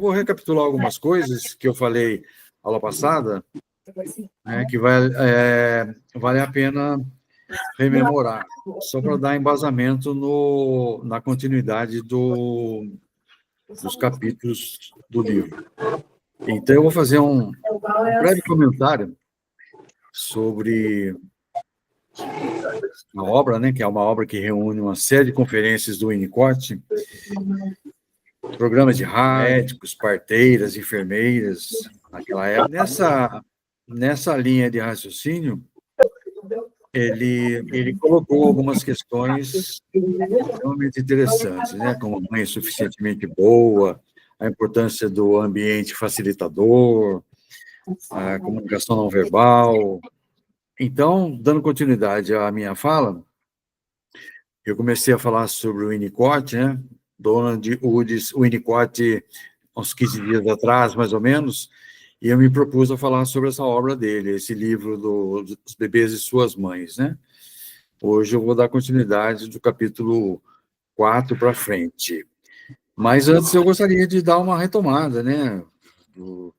vou recapitular algumas coisas que eu falei aula passada, né, que vale a pena rememorar, só para dar embasamento na continuidade dos capítulos do livro. Então, eu vou fazer um breve comentário sobre a obra, né, que é uma obra que reúne uma série de conferências do Winnicott, programas de rádio, médicos, parteiras, enfermeiras, naquela época. Nessa linha de raciocínio, ele colocou algumas questões extremamente interessantes, né, como a mãe suficientemente boa, a importância do ambiente facilitador, a comunicação não verbal. Então, dando continuidade à minha fala, eu comecei a falar sobre o Winnicott, né? Donald Woods Winnicott, uns 15 dias atrás, mais ou menos, e eu me propus a falar sobre essa obra dele, esse livro dos bebês e suas mães, né? Hoje eu vou dar continuidade do capítulo 4 para frente. Mas antes eu gostaria de dar uma retomada, né? Do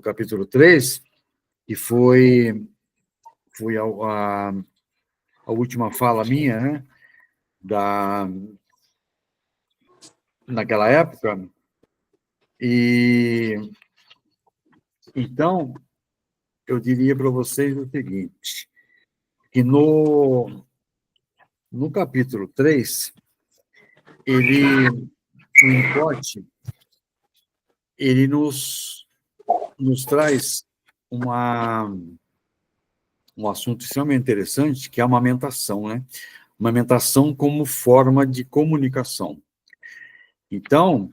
capítulo 3, que foi a última fala minha, né? Naquela época. E então, eu diria para vocês o seguinte, que no capítulo 3, o Winnicott, ele nos traz um assunto extremamente interessante, que é a amamentação, né? Amamentação como forma de comunicação. Então,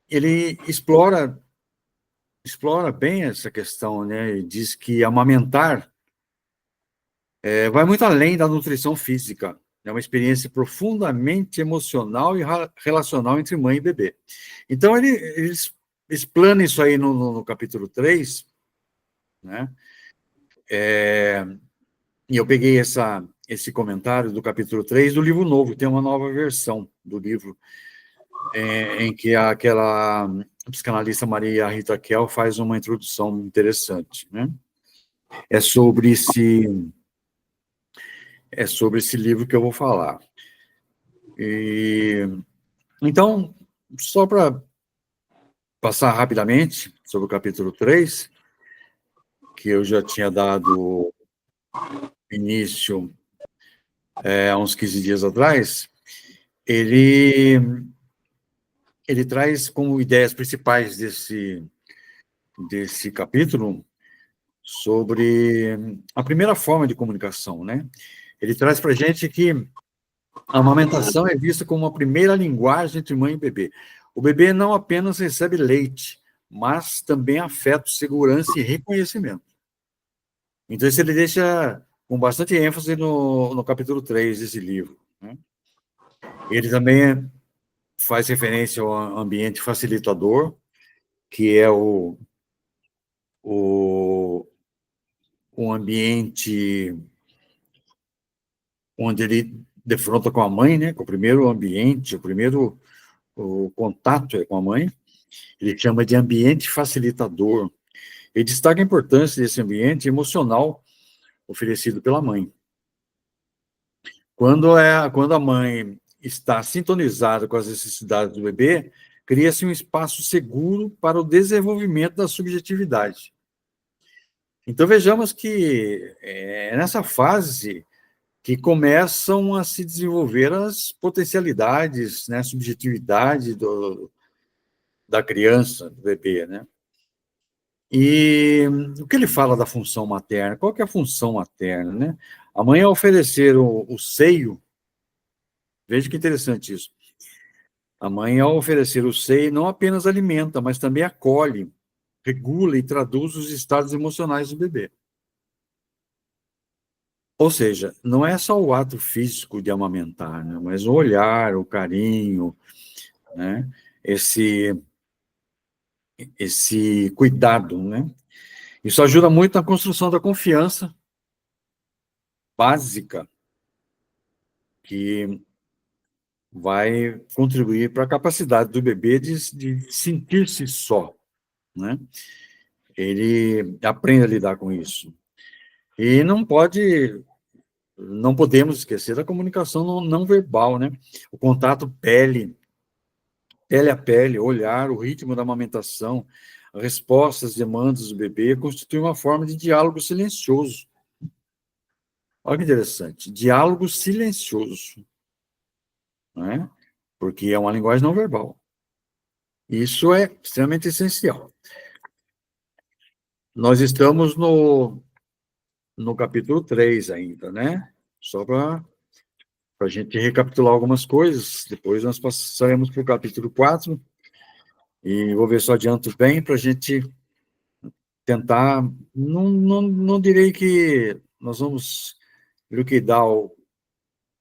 ele explora bem essa questão, né? Ele diz que amamentar vai muito além da nutrição física. É uma experiência profundamente emocional e relacional entre mãe e bebê. Então, ele explana isso aí no capítulo 3, né? E eu peguei esse comentário do capítulo 3 do livro novo, tem uma nova versão do livro, em que aquela psicanalista Maria Rita Kell faz uma introdução interessante, né? É sobre esse livro que eu vou falar. Então, só para passar rapidamente sobre o capítulo 3, que eu já tinha dado início há uns 15 dias atrás, ele traz como ideias principais desse capítulo sobre a primeira forma de comunicação, né? Ele traz para a gente que a amamentação é vista como a primeira linguagem entre mãe e bebê. O bebê não apenas recebe leite, mas também afeto, segurança e reconhecimento. Então, isso ele deixa com bastante ênfase no capítulo 3 desse livro, né? Ele também faz referência ao ambiente facilitador, que é um ambiente onde ele defronta com a mãe, né? Com o primeiro ambiente, o contato é com a mãe. Ele chama de ambiente facilitador. Ele destaca a importância desse ambiente emocional oferecido pela mãe. Quando a mãe está sintonizada com as necessidades do bebê, cria-se um espaço seguro para o desenvolvimento da subjetividade. Então, vejamos que é nessa fase que começam a se desenvolver as potencialidades, né, a subjetividade da criança, do bebê, né? E o que ele fala da função materna? Qual que é a função materna, né? A mãe, ao oferecer o seio, veja que interessante isso. A mãe, ao oferecer o seio, não apenas alimenta, mas também acolhe, regula e traduz os estados emocionais do bebê. Ou seja, não é só o ato físico de amamentar, né? Mas o olhar, o carinho, né? Esse cuidado, né? Isso ajuda muito na construção da confiança básica que vai contribuir para a capacidade do bebê de sentir-se só, né? Ele aprende a lidar com isso. E não podemos esquecer da comunicação não verbal, né? O contato pele a pele, olhar, o ritmo da amamentação, a resposta às demandas do bebê constitui uma forma de diálogo silencioso. Olha que interessante, diálogo silencioso, né? Porque é uma linguagem não verbal. Isso é extremamente essencial. Nós estamos no capítulo 3 ainda, né? Só para a gente recapitular algumas coisas, depois nós passaremos para o capítulo 4, e vou ver se eu adianto bem para a gente tentar, não direi que nós vamos liquidar o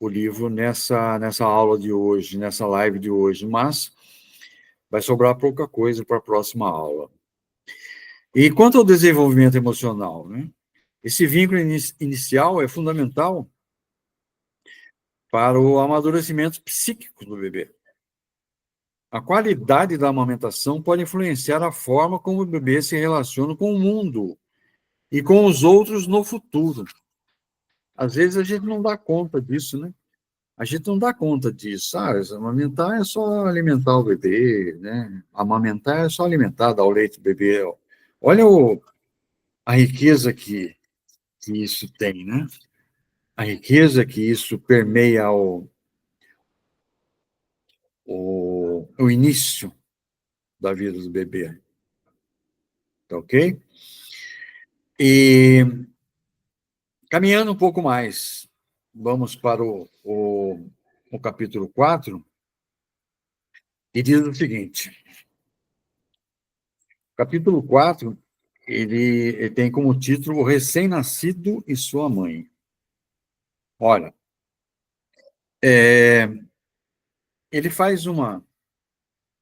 livro nessa aula de hoje, nessa live de hoje, mas vai sobrar pouca coisa para a próxima aula. E quanto ao desenvolvimento emocional, né? Esse vínculo inicial é fundamental para o amadurecimento psíquico do bebê. A qualidade da amamentação pode influenciar a forma como o bebê se relaciona com o mundo e com os outros no futuro. Às vezes a gente não dá conta disso, né? A gente não dá conta disso. Amamentar é só alimentar o bebê, né? Amamentar é só alimentar, dar o leite do bebê. Olha a riqueza que isso tem, né? A riqueza que isso permeia o início da vida do bebê. Tá ok? E caminhando um pouco mais, vamos para o capítulo 4, e diz o seguinte: capítulo 4, ele tem como título O Recém-Nascido e Sua Mãe. Olha, ele faz o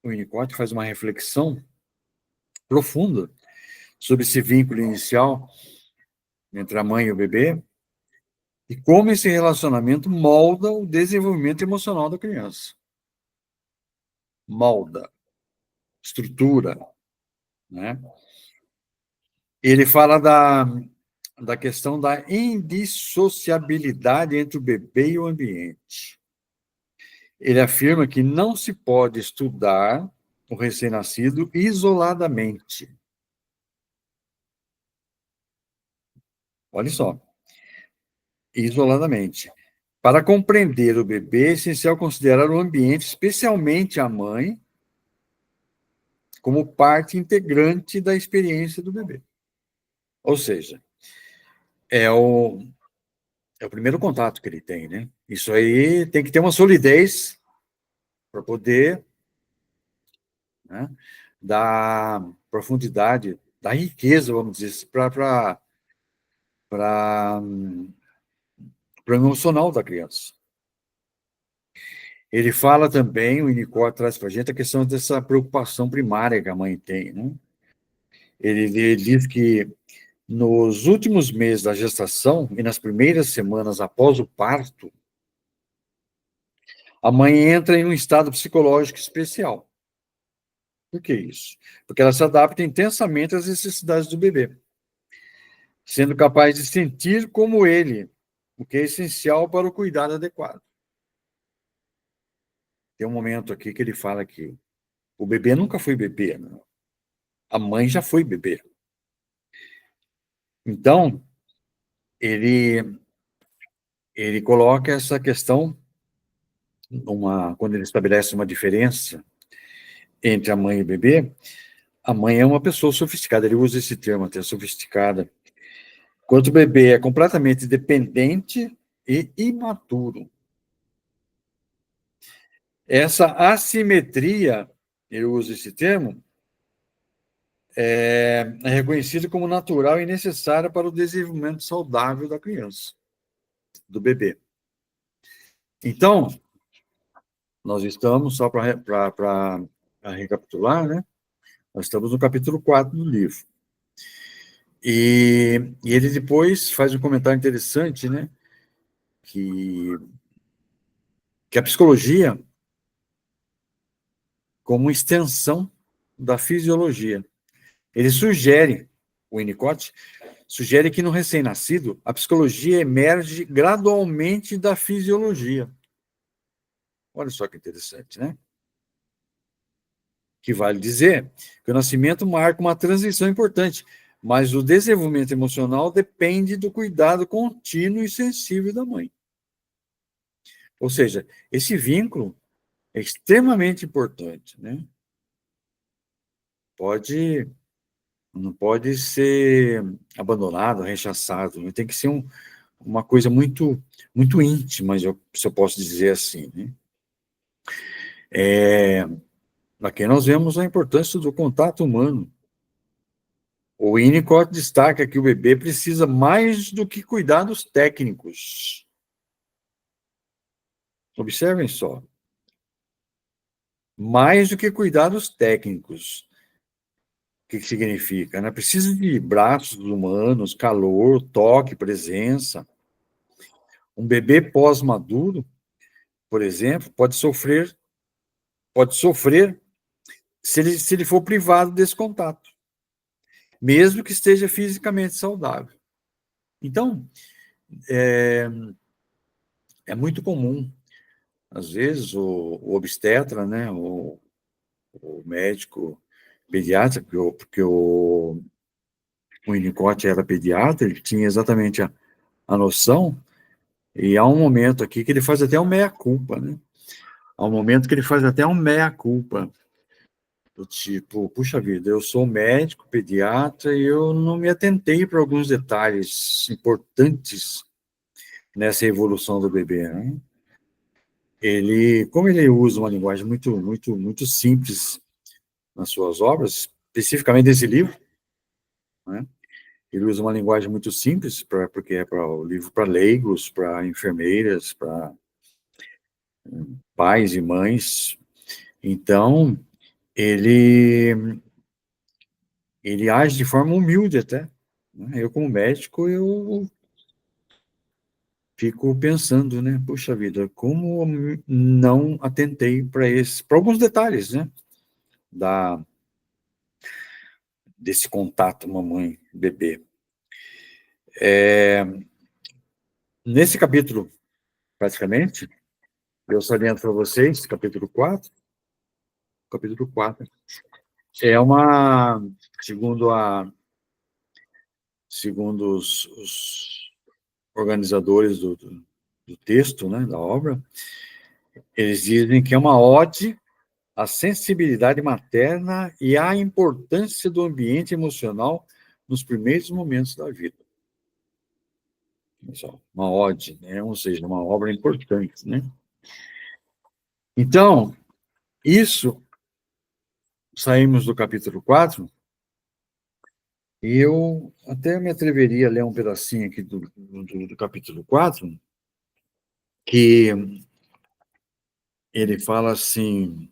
Winnicott faz uma reflexão profunda sobre esse vínculo inicial entre a mãe e o bebê, e como esse relacionamento molda o desenvolvimento emocional da criança. Molda, estrutura, né? Ele fala da questão da indissociabilidade entre o bebê e o ambiente. Ele afirma que não se pode estudar o recém-nascido isoladamente. Olha só, isoladamente. Para compreender o bebê, é essencial considerar o ambiente, especialmente a mãe, como parte integrante da experiência do bebê. Ou seja, é o primeiro contato que ele tem, né? Isso aí tem que ter uma solidez para poder, né, dar profundidade, dar riqueza, vamos dizer, para o emocional da criança. Ele fala também, o Winnicott traz para a gente a questão dessa preocupação primária que a mãe tem, né? Ele diz que nos últimos meses da gestação e nas primeiras semanas após o parto, a mãe entra em um estado psicológico especial. Por que isso? Porque ela se adapta intensamente às necessidades do bebê, sendo capaz de sentir como ele, o que é essencial para o cuidado adequado. Tem um momento aqui que ele fala que o bebê nunca foi bebê, né? A mãe já foi bebê. Então, ele coloca essa questão, quando ele estabelece uma diferença entre a mãe e o bebê, a mãe é uma pessoa sofisticada, ele usa esse termo até, sofisticada, enquanto o bebê é completamente dependente e imaturo. Essa assimetria, ele usa esse termo, é reconhecida como natural e necessária para o desenvolvimento saudável da criança, do bebê. Então, nós estamos, só para recapitular, né? Nós estamos no capítulo 4 do livro. E ele depois faz um comentário interessante, né? Que a psicologia como extensão da fisiologia. Ele sugere, o Winnicott, sugere que no recém-nascido, a psicologia emerge gradualmente da fisiologia. Olha só que interessante, né? Que vale dizer que o nascimento marca uma transição importante, mas o desenvolvimento emocional depende do cuidado contínuo e sensível da mãe. Ou seja, esse vínculo é extremamente importante, né? Não pode ser abandonado, rechaçado, né? Tem que ser uma coisa muito, muito íntima, se eu posso dizer assim, né? Aqui nós vemos a importância do contato humano. O Winnicott destaca que o bebê precisa mais do que cuidados técnicos. Observem só. Mais do que cuidados técnicos. O que significa? Né? Precisa de braços humanos, calor, toque, presença. Um bebê pós-maduro, por exemplo, pode sofrer se ele for privado desse contato, mesmo que esteja fisicamente saudável. Então, é muito comum, às vezes, o obstetra, né, o médico pediatra, porque o Winnicott era pediatra, ele tinha exatamente a noção, e há um momento aqui que ele faz até um meia-culpa, né? Há um momento que ele faz até um meia-culpa, do tipo, puxa vida, eu sou médico, pediatra, e eu não me atentei para alguns detalhes importantes nessa evolução do bebê, né? Como ele usa uma linguagem muito, muito, muito simples nas suas obras, especificamente nesse livro, né? Ele usa uma linguagem muito simples, porque é para o livro para leigos, para enfermeiras, para pais e mães. Então, ele, ele age de forma humilde até, né? Eu, como médico, eu fico pensando, né? Puxa vida, como não atentei para alguns detalhes, né? Da, desse contato mamãe-bebê. Nesse capítulo, praticamente, eu saliento para vocês, capítulo 4 é segundo, segundo os organizadores do texto, né, da obra, eles dizem que é uma ode à sensibilidade materna e à importância do ambiente emocional nos primeiros momentos da vida. Uma ode, né? Ou seja, uma obra importante, né? Então, isso, saímos do capítulo 4, e eu até me atreveria a ler um pedacinho aqui do capítulo 4, que ele fala assim,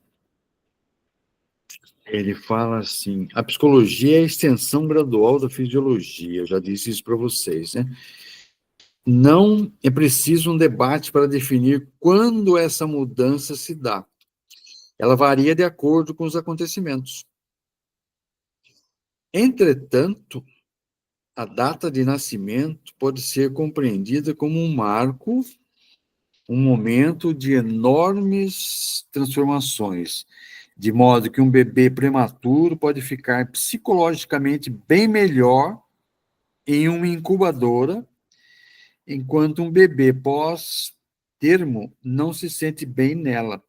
a psicologia é a extensão gradual da fisiologia, eu já disse isso para vocês, né? Não é preciso um debate para definir quando essa mudança se dá. Ela varia de acordo com os acontecimentos. Entretanto, a data de nascimento pode ser compreendida como um marco, um momento de enormes transformações, de modo que um bebê prematuro pode ficar psicologicamente bem melhor em uma incubadora, enquanto um bebê pós-termo não se sente bem nela,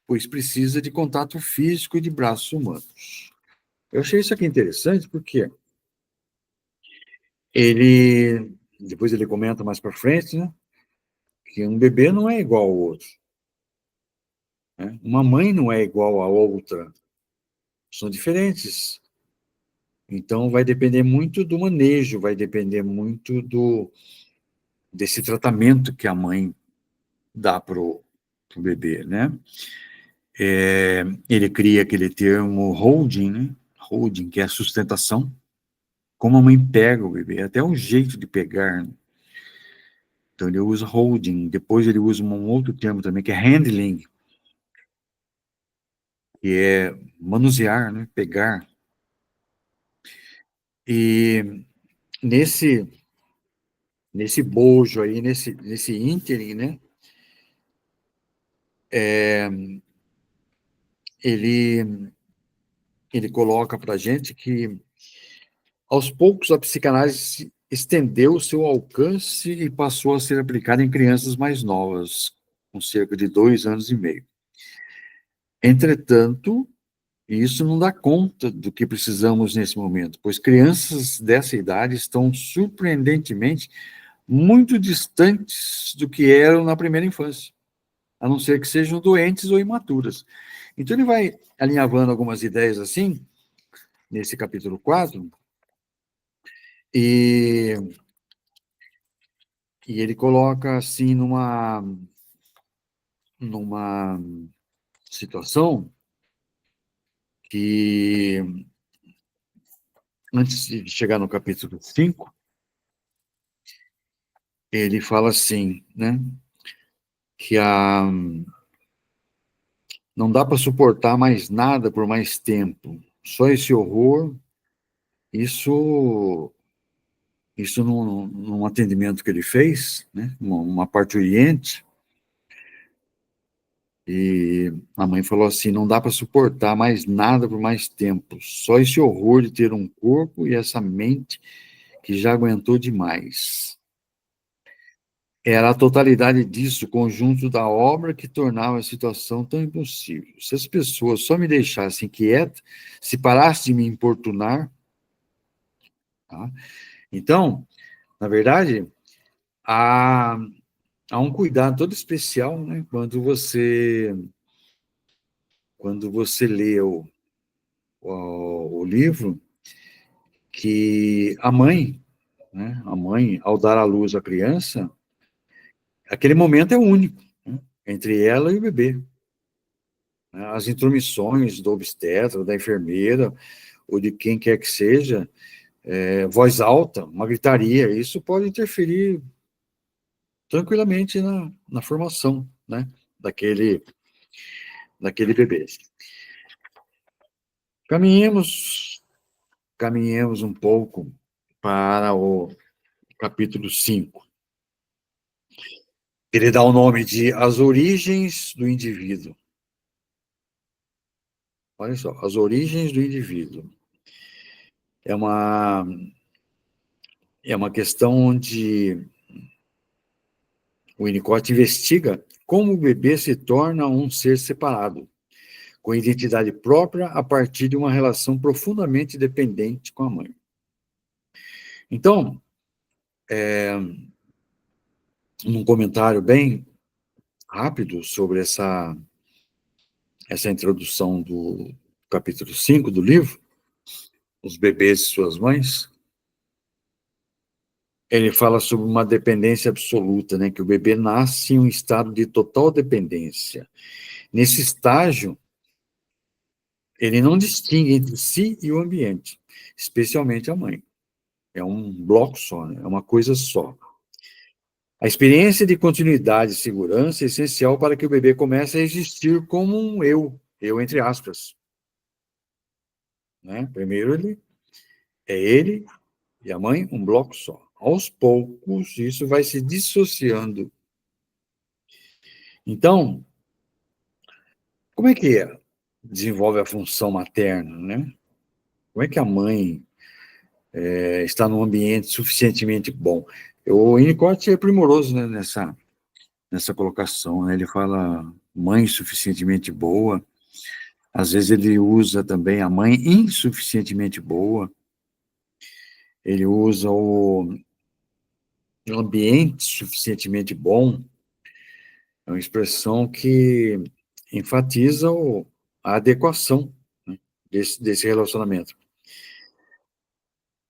pois precisa de contato físico e de braços humanos. Eu achei isso aqui interessante porque depois ele comenta mais para frente, né, que um bebê não é igual ao outro, né? Uma mãe não é igual a outra, são diferentes. Então, vai depender muito do manejo, vai depender muito desse tratamento que a mãe dá para o bebê, né? Ele cria aquele termo holding, né? Holding, que é a sustentação. Como a mãe pega o bebê, até o jeito de pegar, né? Então, ele usa holding. Depois, ele usa um outro termo também, que é handling. que é manusear, né, pegar. E nesse bojo aí, nesse ínterim, né, ele, ele coloca para a gente que, aos poucos, a psicanálise estendeu o seu alcance e passou a ser aplicada em crianças mais novas, com cerca de 2 anos e meio. Entretanto, isso não dá conta do que precisamos nesse momento, pois crianças dessa idade estão surpreendentemente muito distantes do que eram na primeira infância, a não ser que sejam doentes ou imaturas. Então, ele vai alinhavando algumas ideias assim, nesse capítulo 4, e, e ele coloca assim numa situação que, antes de chegar no capítulo 5, ele fala assim, né, que não dá para suportar mais nada por mais tempo. Só esse horror, isso num atendimento que ele fez, né, uma parturiente, e a mãe falou assim, não dá para suportar mais nada por mais tempo. Só esse horror de ter um corpo e essa mente que já aguentou demais. Era a totalidade disso, o conjunto da obra, que tornava a situação tão impossível. Se as pessoas só me deixassem quieta, se parassem de me importunar, tá? Então, na verdade, há, há um cuidado todo especial, né, quando você lê o livro, que a mãe, né, ao dar à luz a criança, aquele momento é único, né, entre ela e o bebê. As intromissões do obstetra, da enfermeira, ou de quem quer que seja, voz alta, uma gritaria, isso pode interferir tranquilamente na formação, né, daquele, daquele bebê. Caminhemos, caminhemos um pouco para o capítulo 5. Ele dá o nome de As Origens do Indivíduo. Olha só, as origens do indivíduo. É uma, é uma questão onde o Winnicott investiga como o bebê se torna um ser separado, com identidade própria a partir de uma relação profundamente dependente com a mãe. Então, num comentário bem rápido sobre essa introdução do capítulo 5 do livro, Os Bebês e Suas Mães, ele fala sobre uma dependência absoluta, né, que o bebê nasce em um estado de total dependência. Nesse estágio, ele não distingue entre si e o ambiente, especialmente a mãe. É um bloco só, né? É uma coisa só. A experiência de continuidade e segurança é essencial para que o bebê comece a existir como um eu entre aspas. Né? Primeiro ele e a mãe, um bloco só. Aos poucos, isso vai se dissociando. Então, como é que desenvolve a função materna, né? Como é que a mãe está num ambiente suficientemente bom? O Winnicott é primoroso, né, nessa colocação, né? Ele fala mãe suficientemente boa, às vezes ele usa também a mãe insuficientemente boa, ele usa o ambiente suficientemente bom, é uma expressão que enfatiza a adequação, né, desse relacionamento.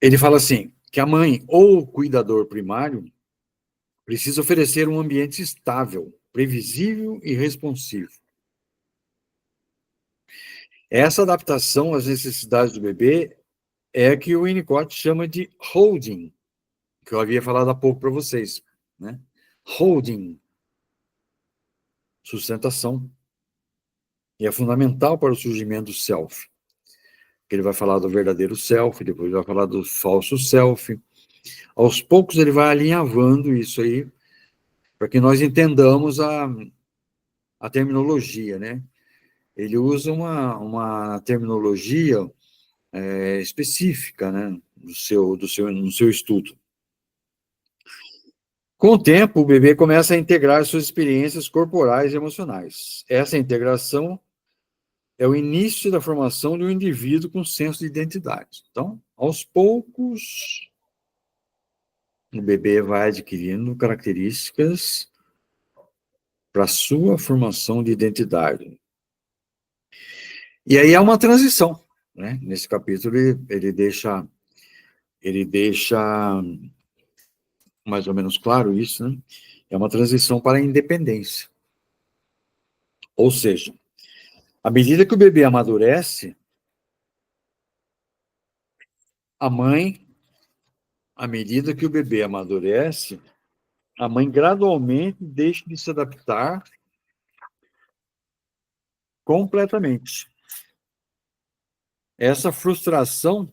Ele fala assim, que a mãe ou o cuidador primário precisa oferecer um ambiente estável, previsível e responsivo. Essa adaptação às necessidades do bebê é que o Winnicott chama de holding, que eu havia falado há pouco para vocês, né? Holding, sustentação. E é fundamental para o surgimento do self. Ele vai falar do verdadeiro self, depois vai falar do falso self. Aos poucos ele vai alinhavando isso aí, para que nós entendamos a terminologia, né? Ele usa uma terminologia específica, né? No seu estudo. Com o tempo, o bebê começa a integrar suas experiências corporais e emocionais. Essa integração é o início da formação de um indivíduo com senso de identidade. Então, aos poucos, o bebê vai adquirindo características para sua formação de identidade. E aí é uma transição, né? Nesse capítulo ele deixa mais ou menos claro isso, né? É uma transição para a independência. Ou seja, à medida que o bebê amadurece, a mãe, à medida que o bebê amadurece, a mãe gradualmente deixa de se adaptar completamente. Essa frustração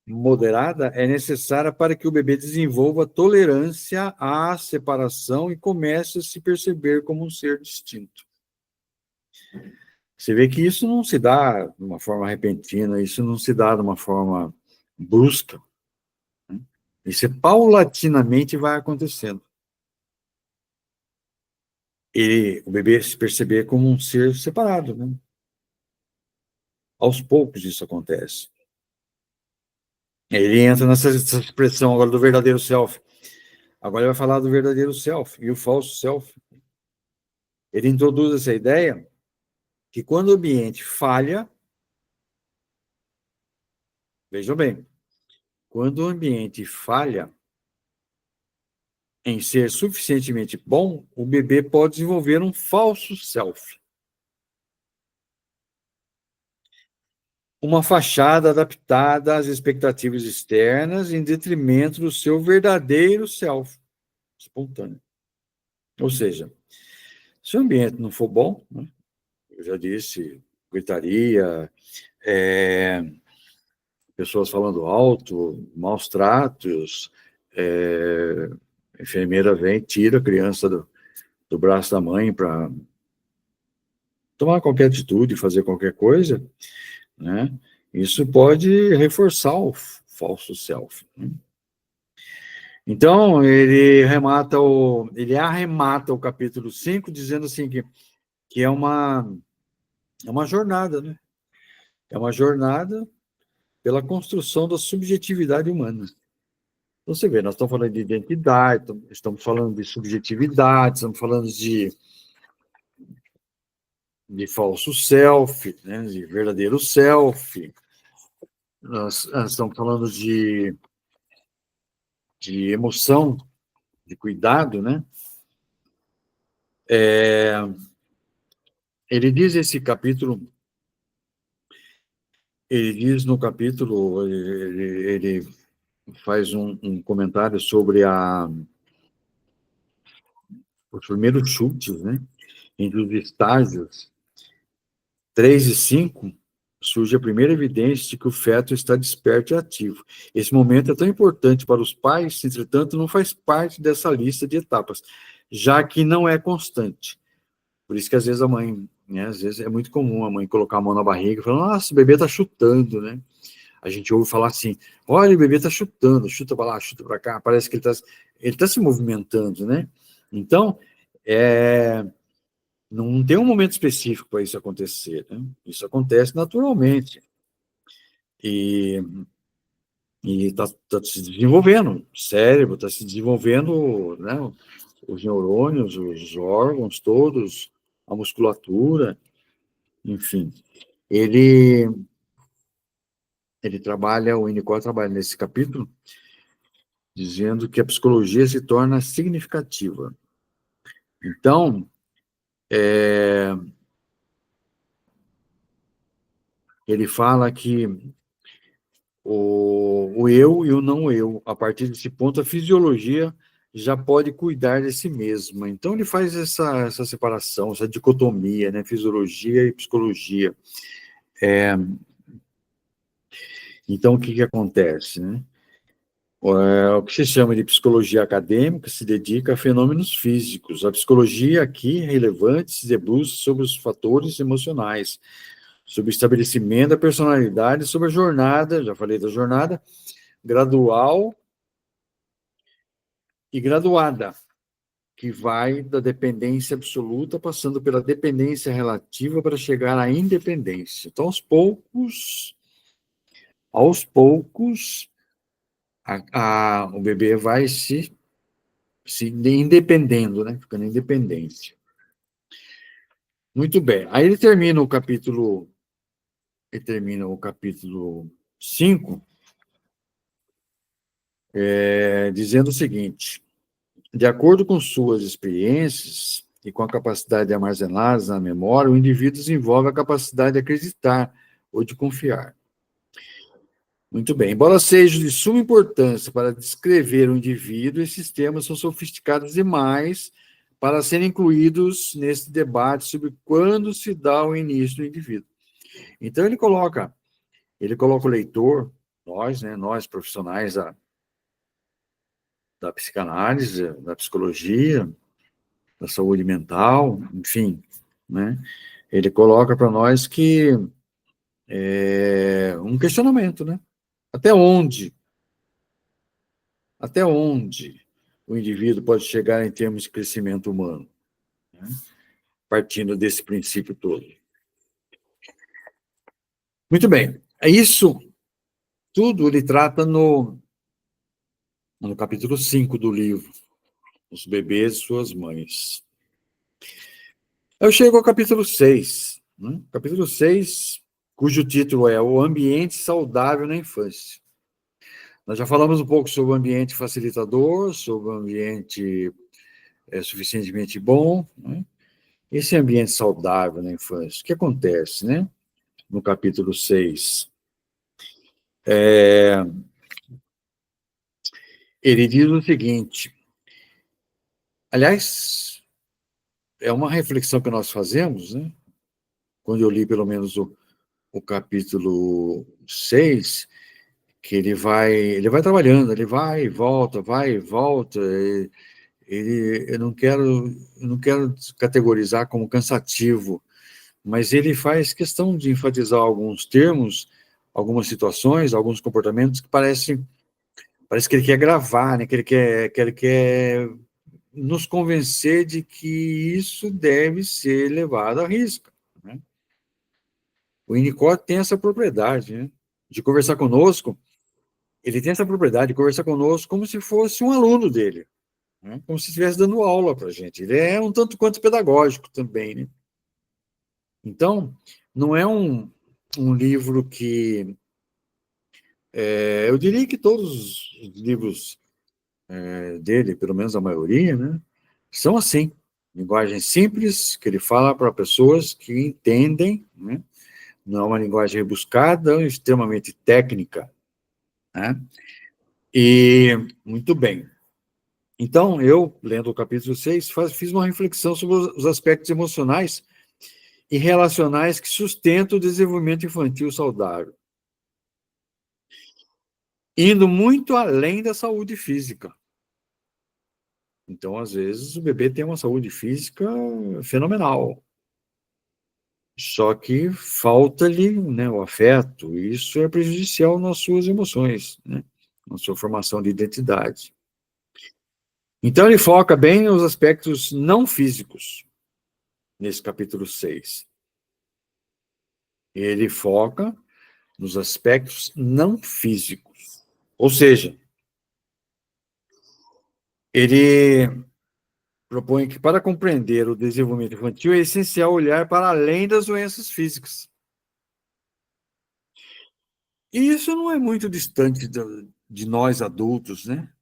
moderada é necessária para que o bebê desenvolva tolerância à separação e comece a se perceber como um ser distinto. Você vê que isso não se dá de uma forma repentina, isso não se dá de uma forma brusca. Né? Isso paulatinamente vai acontecendo. E o bebê se perceber como um ser separado, né? Aos poucos isso acontece. Ele entra nessa expressão agora do verdadeiro self. Agora ele vai falar do verdadeiro self e o falso self. Ele introduz essa ideia que quando o ambiente falha, vejam bem, quando o ambiente falha em ser suficientemente bom, o bebê pode desenvolver um falso self. Uma fachada adaptada às expectativas externas em detrimento do seu verdadeiro self, espontâneo. Ou seja, se o ambiente não for bom, né, eu já disse, gritaria, pessoas falando alto, maus tratos, a enfermeira vem, tira a criança do braço da mãe para tomar qualquer atitude, fazer qualquer coisa, né? Isso pode reforçar o falso self. Né? Então, ele arremata o capítulo 5 dizendo assim que é uma jornada, né? É uma jornada pela construção da subjetividade humana. Então, você vê, nós estamos falando de identidade, estamos falando de subjetividade, estamos falando de falso self, né, de verdadeiro self, nós estamos falando de emoção, de cuidado, né? Ele diz esse capítulo, ele diz no capítulo, ele faz um comentário sobre os primeiros chutes, né? Entre os estágios 3 e 5, surge a primeira evidência de que o feto está desperto e ativo. Esse momento é tão importante para os pais, entretanto, não faz parte dessa lista de etapas, já que não é constante. Por isso que às vezes a mãe, né, às vezes é muito comum a mãe colocar a mão na barriga e falar, nossa, o bebê está chutando, né? A gente ouve falar assim, olha, o bebê está chutando, chuta para lá, chuta para cá, parece que ele tá se movimentando, né? Então, não tem um momento específico para isso acontecer, né? Isso acontece naturalmente. E está se desenvolvendo, o cérebro está se desenvolvendo, né? Os neurônios, os órgãos todos, a musculatura, enfim. Ele trabalha, o Winnicott trabalha nesse capítulo, dizendo que a psicologia se torna significativa. Então, ele fala que o eu e o não eu, a partir desse ponto, a fisiologia já pode cuidar de si mesma. Então, ele faz essa separação, essa dicotomia, né? Fisiologia e psicologia. Então, o que acontece, né? O que se chama de psicologia acadêmica se dedica a fenômenos físicos. A psicologia aqui é relevante se debruça sobre os fatores emocionais, sobre o estabelecimento da personalidade, sobre a jornada, já falei da jornada, gradual e graduada, que vai da dependência absoluta, passando pela dependência relativa para chegar à independência. Então, aos poucos, o bebê vai se independendo, né? Ficando independente. Muito bem. Aí ele termina o capítulo 5, dizendo o seguinte: de acordo com suas experiências e com a capacidade de armazená-las na memória, o indivíduo desenvolve a capacidade de acreditar ou de confiar. Muito bem. Embora seja de suma importância para descrever o indivíduo, esses termos são sofisticados demais para serem incluídos nesse debate sobre quando se dá o início do indivíduo. Então, ele coloca o leitor, nós, né, nós profissionais da psicanálise, da psicologia, da saúde mental, enfim, né, ele coloca para nós que é um questionamento, né? Até onde Até onde o indivíduo pode chegar em termos de crescimento humano, né? Partindo desse princípio todo. Muito bem. Isso tudo ele trata no capítulo 5 do livro, Os Bebês e Suas Mães. Eu chego ao capítulo 6, né? Capítulo 6, cujo título é O Ambiente Saudável na Infância. Nós já falamos um pouco sobre o ambiente facilitador, sobre o ambiente suficientemente bom, né? Esse ambiente saudável na infância, o que acontece, né? No capítulo 6, ele diz o seguinte, aliás, é uma reflexão que nós fazemos, né? Quando eu li pelo menos o capítulo 6, que ele vai trabalhando, ele vai e volta, eu não quero categorizar como cansativo, mas ele faz questão de enfatizar alguns termos, algumas situações, alguns comportamentos que parece que ele quer gravar, né? Que ele quer nos convencer de que isso deve ser levado à risca, né? O Winnicott tem essa propriedade, né? De conversar conosco, ele tem essa propriedade de conversar conosco como se fosse um aluno dele, né? Como se estivesse dando aula para a gente. Ele é um tanto quanto pedagógico também, né? Então, não é um livro que... eu diria que todos os livros dele, pelo menos a maioria, né, são assim. Linguagem simples, que ele fala para pessoas que entendem, né? Não é uma linguagem rebuscada, extremamente técnica, né? E, muito bem. Então, eu, lendo o capítulo 6, fiz uma reflexão sobre os aspectos emocionais e relacionais que sustentam o desenvolvimento infantil saudável, indo muito além da saúde física. Então, às vezes, o bebê tem uma saúde física fenomenal, só que falta-lhe, né, o afeto, e isso é prejudicial nas suas emoções, né, na sua formação de identidade. Então, ele foca bem nos aspectos não físicos, nesse capítulo 6. Ele foca nos aspectos não físicos. Ou seja, ele propõe que, para compreender o desenvolvimento infantil, é essencial olhar para além das doenças físicas. E isso não é muito distante de nós adultos, né?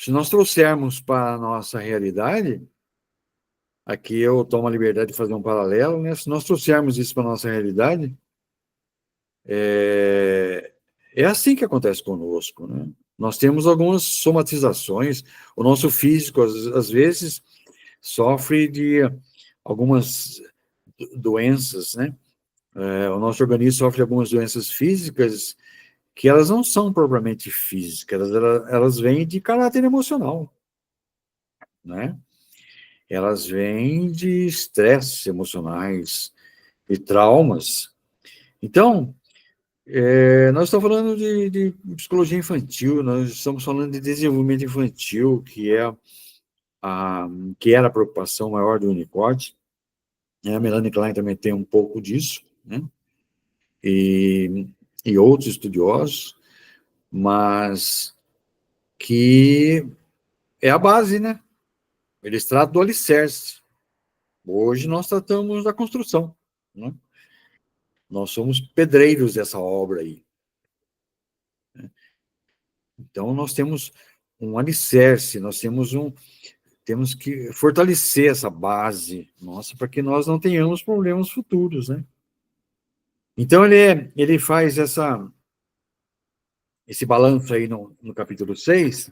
Se nós trouxermos para a nossa realidade, aqui eu tomo a liberdade de fazer um paralelo, né? Se nós trouxermos isso para a nossa realidade, É assim que acontece conosco, né? Nós temos algumas somatizações, o nosso físico, às vezes, sofre de algumas doenças, né? O nosso organismo sofre de algumas doenças físicas que elas não são propriamente físicas, elas vêm de caráter emocional, né? Elas vêm de estresses emocionais e traumas. Então, nós estamos falando de psicologia infantil, nós estamos falando de desenvolvimento infantil, que era a preocupação maior do Winnicott. A Melanie Klein também tem um pouco disso, né? E, e outros estudiosos, mas que é a base, né? Eles tratam do alicerce. Hoje nós tratamos da construção, né? Nós somos pedreiros dessa obra aí. Então, nós temos um alicerce, temos que fortalecer essa base nossa para que nós não tenhamos problemas futuros, né? Então, ele faz esse balanço aí no capítulo 6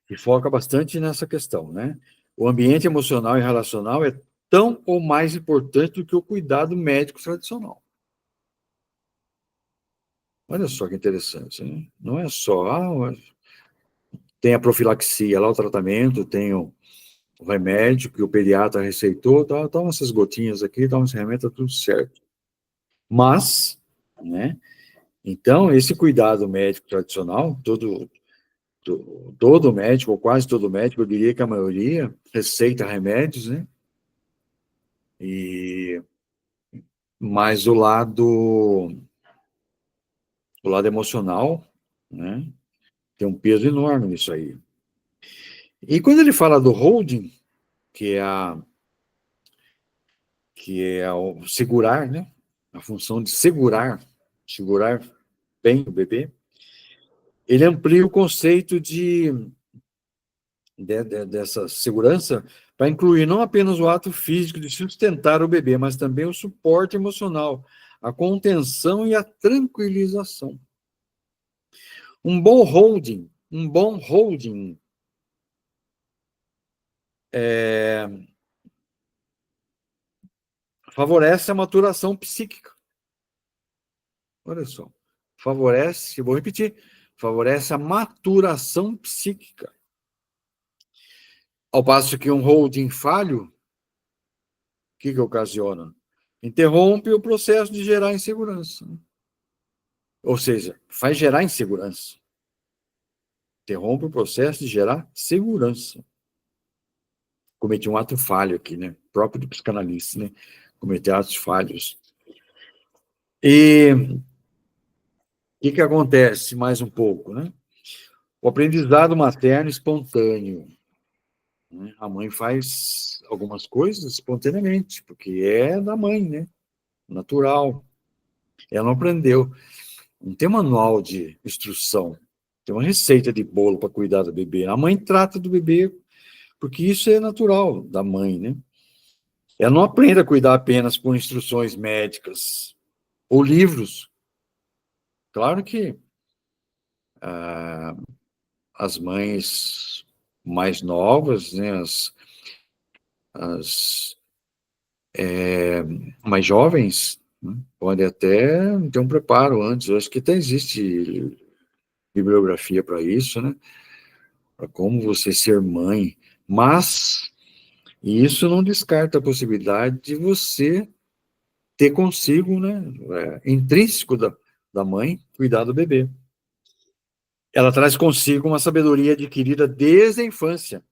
e foca bastante nessa questão, né? O ambiente emocional e relacional é tão ou mais importante do que o cuidado médico tradicional. Olha só que interessante, né? Não é só, tem a profilaxia lá, o tratamento, tem o remédio que o pediatra receitou, toma essas gotinhas aqui, toma esse remédio, tá tudo certo. Mas, né? Então, esse cuidado médico tradicional, todo médico, ou quase todo médico, eu diria que a maioria, receita remédios, né? Mas o lado emocional, né? Tem um peso enorme nisso aí. E quando ele fala do holding, que é o segurar, né? A função de segurar bem o bebê, ele amplia o conceito dessa segurança para incluir não apenas o ato físico de sustentar o bebê, mas também o suporte emocional, a contenção e a tranquilização. Um bom holding favorece a maturação psíquica. Olha só, vou repetir, favorece a maturação psíquica. Ao passo que um holding falho, o que ocasiona? Interrompe o processo de gerar insegurança. Ou seja, faz gerar insegurança. Interrompe o processo de gerar segurança. Cometi um ato falho aqui, né? Próprio do psicanalista, né? Cometer atos falhos. E o que acontece mais um pouco, né? O aprendizado materno espontâneo. Né? A mãe faz algumas coisas espontaneamente, porque é da mãe, né? Natural. Ela não aprendeu. Não tem manual de instrução. Tem uma receita de bolo para cuidar do bebê. A mãe trata do bebê, porque isso é natural da mãe, né? Ela não aprende a cuidar apenas por instruções médicas ou livros. Claro que as mães mais novas, né, as mais jovens, né, podem até ter um preparo antes. Eu acho que até existe bibliografia para isso, né? Para como você ser mãe. Mas isso não descarta a possibilidade de você ter consigo, né, intrínseco da mãe, cuidar do bebê. Ela traz consigo uma sabedoria adquirida desde a infância,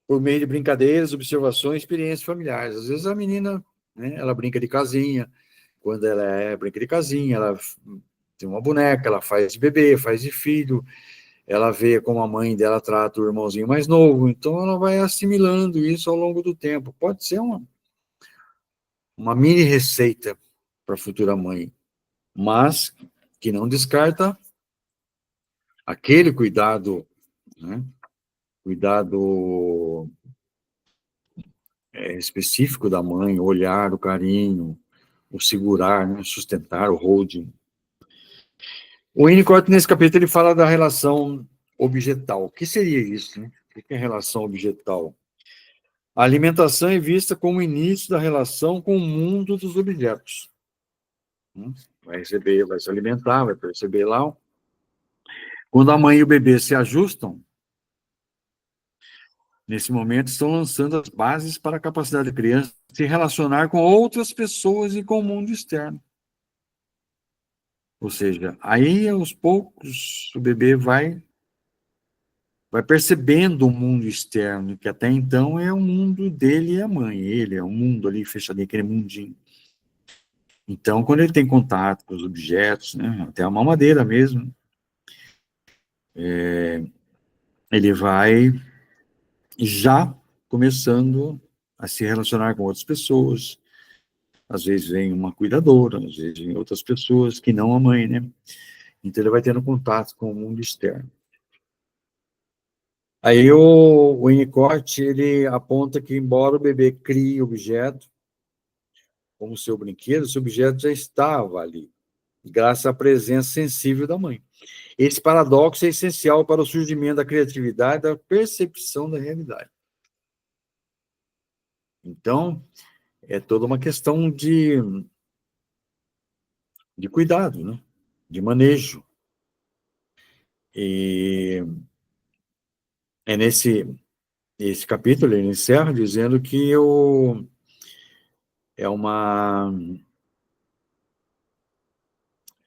por meio de brincadeiras, observações, experiências familiares. Às vezes a menina, né, ela brinca de casinha, quando brinca de casinha, ela tem uma boneca, ela faz de bebê, faz de filho, ela vê como a mãe dela trata o irmãozinho mais novo, então ela vai assimilando isso ao longo do tempo. Pode ser uma mini receita para a futura mãe, mas que não descarta aquele cuidado, né? Cuidado específico da mãe, o olhar, o carinho, o segurar, né? Sustentar, o holding. O Winnicott, nesse capítulo, ele fala da relação objetal. O que seria isso, né? O que é relação objetal? A alimentação é vista como o início da relação com o mundo dos objetos. Vai receber, vai se alimentar, vai perceber lá. Quando a mãe e o bebê se ajustam, nesse momento estão lançando as bases para a capacidade da criança de se relacionar com outras pessoas e com o mundo externo. Ou seja, aí aos poucos o bebê vai percebendo o mundo externo, que até então é o mundo dele e a mãe. Ele é um mundo ali fechadinho, aquele mundinho. Então, quando ele tem contato com os objetos, né, até a mamadeira mesmo, ele vai já começando a se relacionar com outras pessoas. Às vezes vem uma cuidadora, às vezes vem outras pessoas que não a mãe, né? Então ele vai tendo contato com o mundo externo. Aí o Winnicott, ele aponta que embora o bebê crie objeto como seu brinquedo, esse objeto já estava ali, graças à presença sensível da mãe. Esse paradoxo é essencial para o surgimento da criatividade, da percepção da realidade. Então, é toda uma questão de cuidado, né? De manejo. E é esse capítulo, ele encerra dizendo que é uma,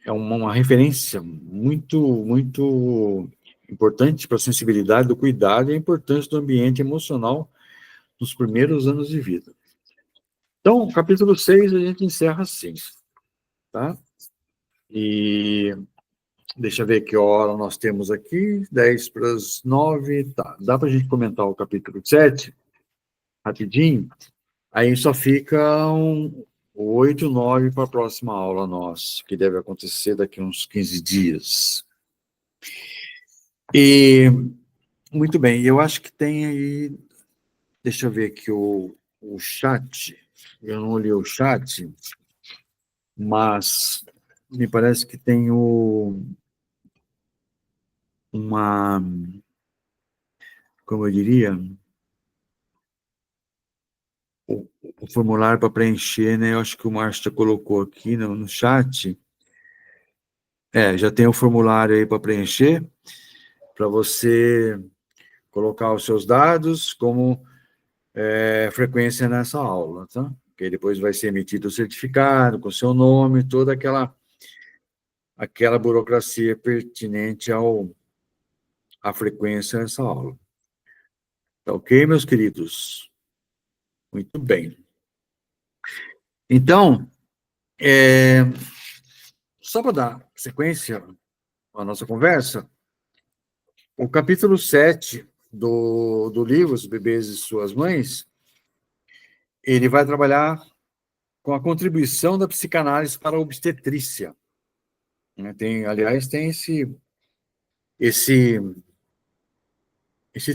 uma referência muito importante para a sensibilidade do cuidado e a importância do ambiente emocional nos primeiros anos de vida. Então, o capítulo 6 a gente encerra assim, tá? E deixa eu ver que hora nós temos aqui, 10 para as 9, tá. Dá para a gente comentar o capítulo 7, rapidinho? Aí só fica 8, 9 para a próxima aula nossa, que deve acontecer daqui a uns 15 dias. E, muito bem, eu acho que tem aí, deixa eu ver aqui o chat, eu não li o chat, mas me parece que tem uma, como eu diria, o formulário para preencher, né? Eu acho que o Márcio já colocou aqui no chat. Já tem o formulário aí para preencher, para você colocar os seus dados como frequência nessa aula, tá? Porque depois vai ser emitido o certificado com seu nome, toda aquela burocracia pertinente à frequência dessa aula. Tá ok, meus queridos? Muito bem. Então, só para dar sequência à nossa conversa, o capítulo 7 do livro Os Bebês e Suas Mães, ele vai trabalhar com a contribuição da psicanálise para a obstetrícia. Aliás, tem esse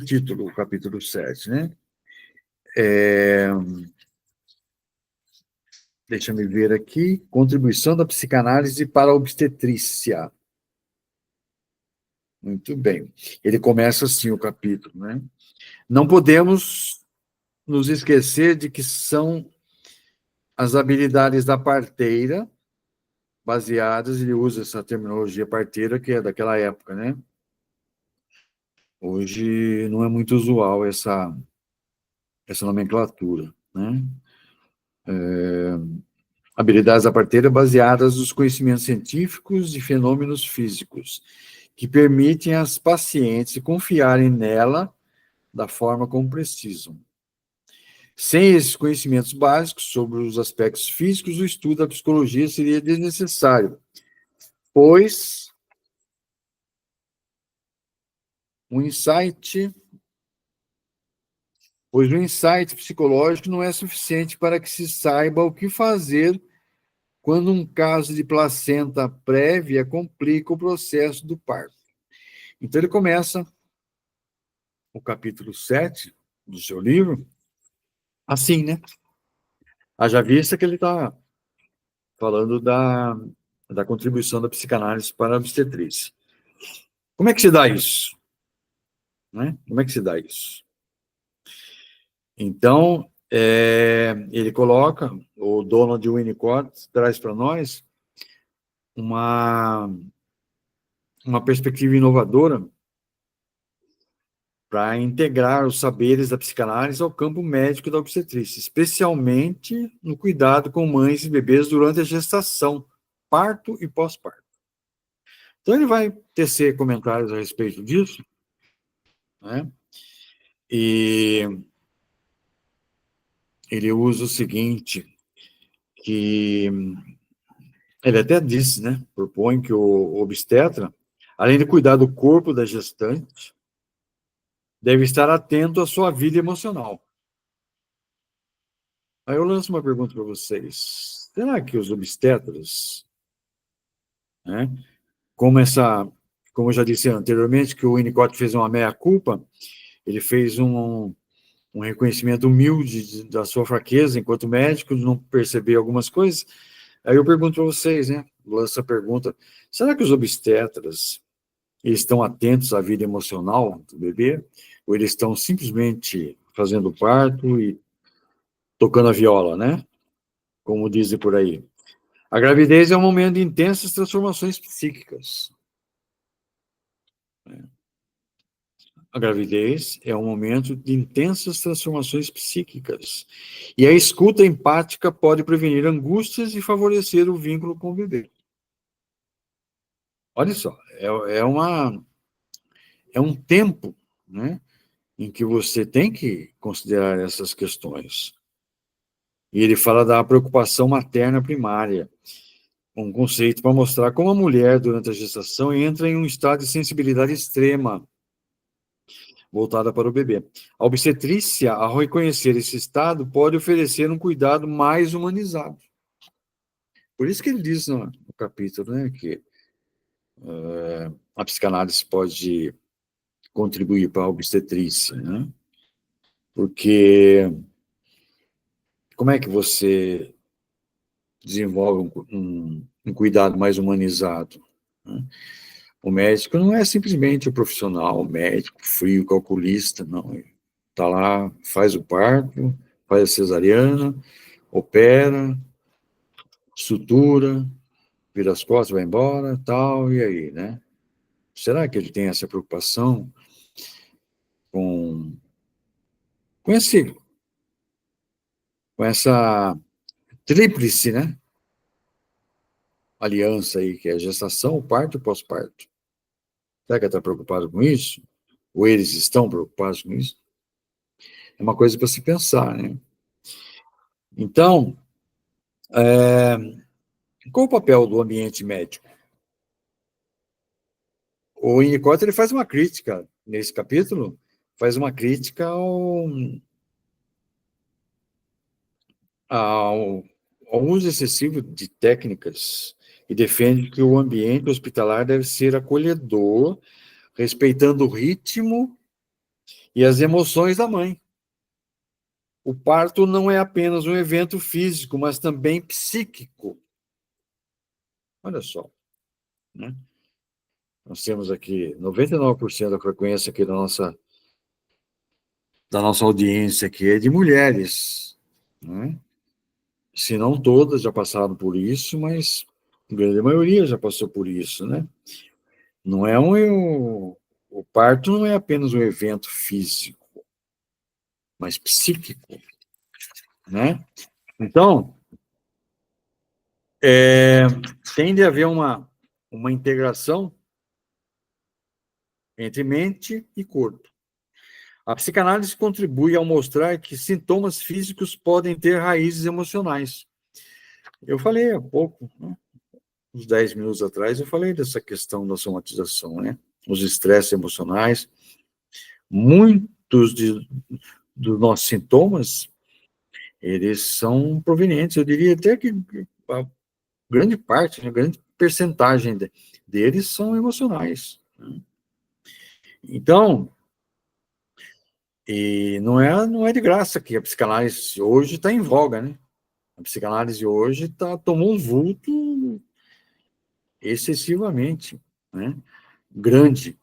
título, o capítulo 7, né? Deixa eu ver aqui. Contribuição da psicanálise para a obstetrícia. Muito bem. Ele começa assim o capítulo, né? Não podemos nos esquecer de que são as habilidades da parteira, baseadas, ele usa essa terminologia parteira, que é daquela época, né? Hoje não é muito usual essa nomenclatura, né? Habilidades da parteira baseadas nos conhecimentos científicos e fenômenos físicos, que permitem às pacientes confiarem nela da forma como precisam. Sem esses conhecimentos básicos sobre os aspectos físicos, o estudo da psicologia seria desnecessário, pois o insight psicológico não é suficiente para que se saiba o que fazer quando um caso de placenta prévia complica o processo do parto. Então, ele começa o capítulo 7 do seu livro assim, né? Haja vista que ele está falando da contribuição da psicanálise para a obstetrícia. Como é que se dá isso? Né? Como é que se dá isso? Então, ele coloca, o Donald Winnicott traz para nós uma perspectiva inovadora para integrar os saberes da psicanálise ao campo médico da obstetrícia, especialmente no cuidado com mães e bebês durante a gestação, parto e pós-parto. Então, ele vai tecer comentários a respeito disso, né? E ele usa o seguinte, que ele até disse, né? Propõe que o obstetra, além de cuidar do corpo da gestante, deve estar atento à sua vida emocional. Aí eu lanço uma pergunta para vocês. Será que os obstetras, né, como eu já disse anteriormente, que o Winnicott fez uma meia-culpa, ele fez um reconhecimento humilde da sua fraqueza enquanto médico, de não perceber algumas coisas. Aí eu pergunto para vocês, né, lanço a pergunta, será que os obstetras eles estão atentos à vida emocional do bebê? Ou eles estão simplesmente fazendo o parto e tocando a viola, né? Como dizem por aí. A gravidez é um momento de intensas transformações psíquicas. A gravidez é um momento de intensas transformações psíquicas. E a escuta empática pode prevenir angústias e favorecer o vínculo com o bebê. Olha só, é um tempo, né, em que você tem que considerar essas questões. E ele fala da preocupação materna primária, um conceito para mostrar como a mulher, durante a gestação, entra em um estado de sensibilidade extrema, voltada para o bebê. A obstetrícia, ao reconhecer esse estado, pode oferecer um cuidado mais humanizado. Por isso que ele diz no capítulo, né, que a psicanálise pode contribuir para a obstetrícia, né? Porque como é que você desenvolve um cuidado mais humanizado, né? O médico não é simplesmente o profissional, o médico frio, calculista, não. Ele está lá, faz o parto, faz a cesariana, opera, sutura, vira as costas, vai embora, tal, e aí, né? Será que ele tem essa preocupação com, com, esse, com essa tríplice, né? Aliança aí, que é a gestação, o parto e o pós-parto. Será que ele está preocupado com isso? Ou eles estão preocupados com isso? É uma coisa para se pensar, né? Então, qual o papel do ambiente médico? O Winnicott ele faz uma crítica nesse capítulo, faz uma crítica ao uso excessivo de técnicas e defende que o ambiente hospitalar deve ser acolhedor, respeitando o ritmo e as emoções da mãe. O parto não é apenas um evento físico, mas também psíquico. Olha só, né? Nós temos aqui 99% da frequência aqui da nossa audiência aqui é de mulheres, né? Se não todas já passaram por isso, mas a grande maioria já passou por isso, né? Não é o parto não é apenas um evento físico, mas psíquico, né? Então, tem de haver uma integração entre mente e corpo. A psicanálise contribui ao mostrar que sintomas físicos podem ter raízes emocionais. Eu falei há pouco, né, uns 10 minutos atrás, eu falei dessa questão da somatização, né? Os estresses emocionais. Muitos dos nossos sintomas, eles são provenientes, eu diria até que a grande parte, a grande percentagem deles são emocionais, né? Então, e não é de graça que a psicanálise hoje está em voga, né? A psicanálise hoje tomou um vulto excessivamente, né, grande.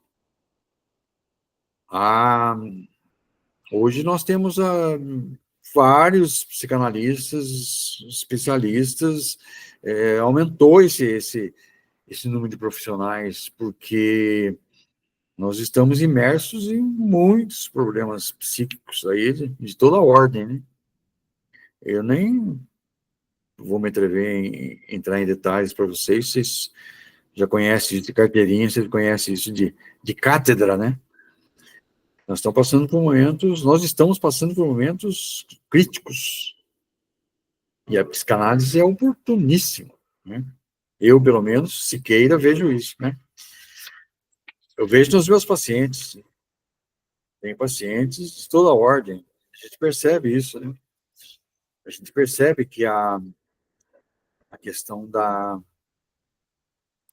Hoje nós temos vários psicanalistas, especialistas, aumentou esse número de profissionais, porque nós estamos imersos em muitos problemas psíquicos aí, de toda a ordem, né? Eu nem vou me atrever em entrar em detalhes para vocês, vocês já conhecem isso de carteirinha, vocês conhecem isso de cátedra, né? Nós estamos passando por momentos críticos, e a psicanálise é oportuníssima, né? Eu, pelo menos, Siqueira, vejo isso, né? Eu vejo nos meus pacientes, tem pacientes de toda ordem, a gente percebe isso, né? A gente percebe que a questão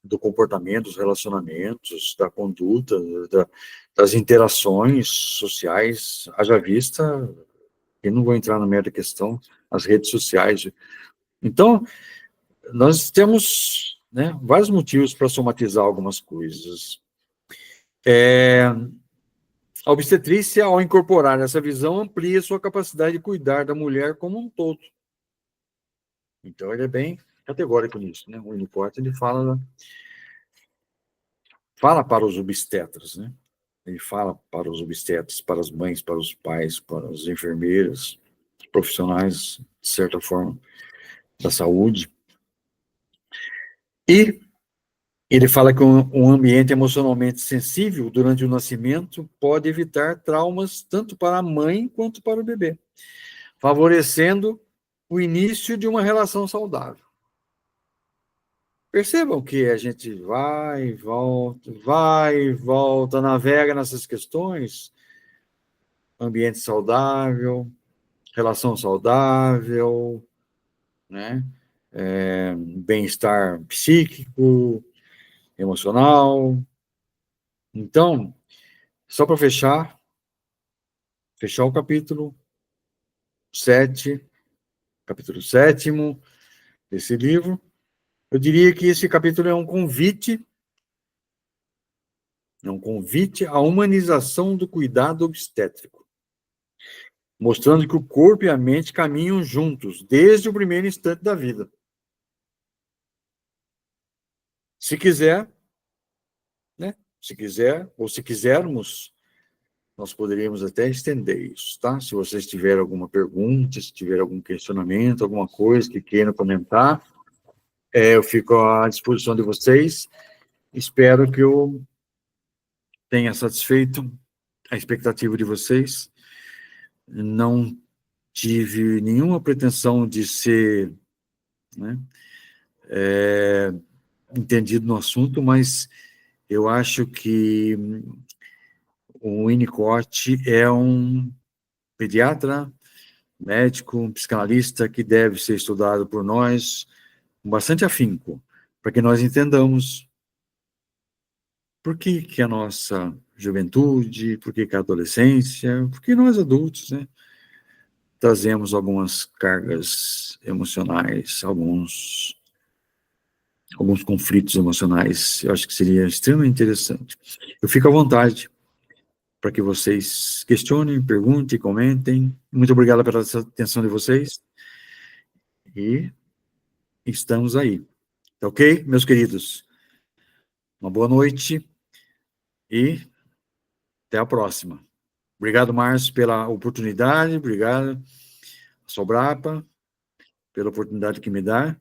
do comportamento, dos relacionamentos, da conduta, das interações sociais, haja vista, eu não vou entrar na merda questão, as redes sociais. Então, nós temos, né, vários motivos para somatizar algumas coisas. A obstetrícia, ao incorporar essa visão, amplia sua capacidade de cuidar da mulher como um todo. Então, ele é bem categórico nisso, né? O Winnicott, ele fala para os obstetras, né? Ele fala para os obstetras, para as mães, para os pais, para as enfermeiras, profissionais, de certa forma, da saúde. E ele fala que um ambiente emocionalmente sensível durante o nascimento pode evitar traumas tanto para a mãe quanto para o bebê, favorecendo o início de uma relação saudável. Percebam que a gente vai e volta, navega nessas questões, ambiente saudável, relação saudável, né? Bem-estar psíquico, emocional. Então, só para fechar o capítulo 7, capítulo 7º desse livro, eu diria que esse capítulo é um convite à humanização do cuidado obstétrico, mostrando que o corpo e a mente caminham juntos desde o primeiro instante da vida. Se quiser, né? Se quiser, ou se quisermos, nós poderíamos até estender isso, tá? Se vocês tiverem alguma pergunta, se tiver algum questionamento, alguma coisa que queiram comentar, eu fico à disposição de vocês. Espero que eu tenha satisfeito a expectativa de vocês. Não tive nenhuma pretensão de ser, né, entendido no assunto, mas eu acho que o Winnicott é um pediatra, médico, um psicanalista que deve ser estudado por nós com bastante afinco, para que nós entendamos por que a nossa juventude, por que a adolescência, por que nós adultos, né, trazemos algumas cargas emocionais, alguns conflitos emocionais. Eu acho que seria extremamente interessante. Eu fico à vontade para que vocês questionem, perguntem, comentem. Muito obrigado pela atenção de vocês. E estamos aí. Tá ok, meus queridos? Uma boa noite e até a próxima. Obrigado, Márcio, pela oportunidade. Obrigado, Sobrapa, pela oportunidade que me dá.